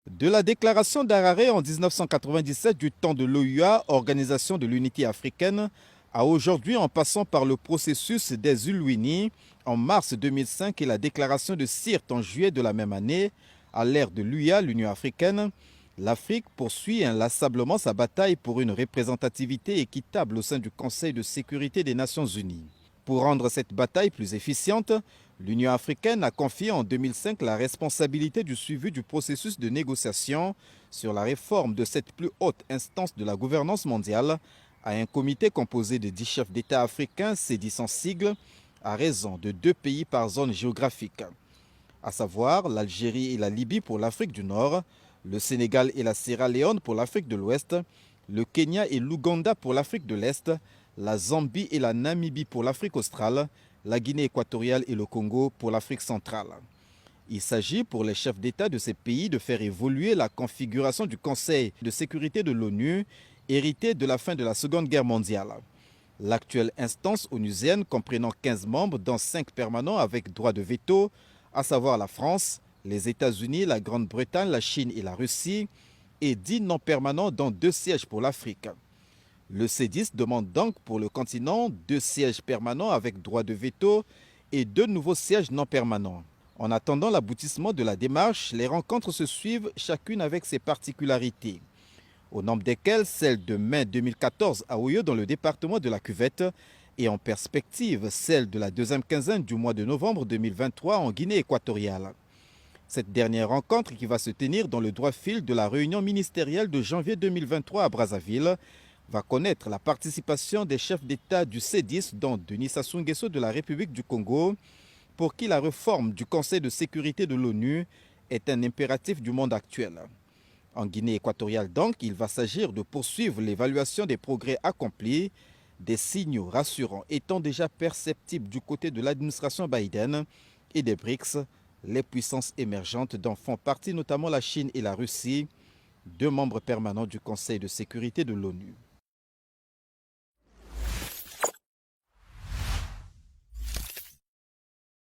De la déclaration d'Harare en 1997 du temps de l'OUA, Organisation de l'Unité africaine, à aujourd'hui en passant par le processus des Ulwini en mars 2005 et la déclaration de Sirte en juillet de la même année, à l'ère de l'UA, l'Union africaine, l'Afrique poursuit inlassablement sa bataille pour une représentativité équitable au sein du Conseil de sécurité des Nations unies. Pour rendre cette bataille plus efficiente, l'Union africaine a confié en 2005 la responsabilité du suivi du processus de négociation sur la réforme de cette plus haute instance de la gouvernance mondiale à un comité composé de 10 chefs d'État africains, C10 en sigle, à raison de 2 pays par zone géographique, à savoir l'Algérie et la Libye pour l'Afrique du Nord, le Sénégal et la Sierra Leone pour l'Afrique de l'Ouest, le Kenya et l'Ouganda pour l'Afrique de l'Est, la Zambie et la Namibie pour l'Afrique australe, la Guinée équatoriale et le Congo pour l'Afrique centrale. Il s'agit pour les chefs d'État de ces pays de faire évoluer la configuration du Conseil de sécurité de l'ONU, hérité de la fin de la Seconde Guerre mondiale. L'actuelle instance onusienne comprenant 15 membres, dont 5 permanents avec droit de veto, à savoir la France, les États-Unis, la Grande-Bretagne, la Chine et la Russie, et 10 non permanents, dont 2 sièges pour l'Afrique. Le C10 demande donc pour le continent 2 sièges permanents avec droit de veto et 2 nouveaux sièges non permanents. En attendant l'aboutissement de la démarche, les rencontres se suivent chacune avec ses particularités, au nombre desquelles celle de mai 2014 à Oyo dans le département de la Cuvette et en perspective celle de la deuxième quinzaine du mois de novembre 2023 en Guinée équatoriale. Cette dernière rencontre, qui va se tenir dans le droit fil de la réunion ministérielle de janvier 2023 à Brazzaville, va connaître la participation des chefs d'État du C10, dont Denis Sassou Nguesso de la République du Congo, pour qui la réforme du Conseil de sécurité de l'ONU est un impératif du monde actuel. En Guinée équatoriale donc, il va s'agir de poursuivre l'évaluation des progrès accomplis, des signaux rassurants étant déjà perceptibles du côté de l'administration Biden et des BRICS, les puissances émergentes dont font partie notamment la Chine et la Russie, 2 membres permanents du Conseil de sécurité de l'ONU.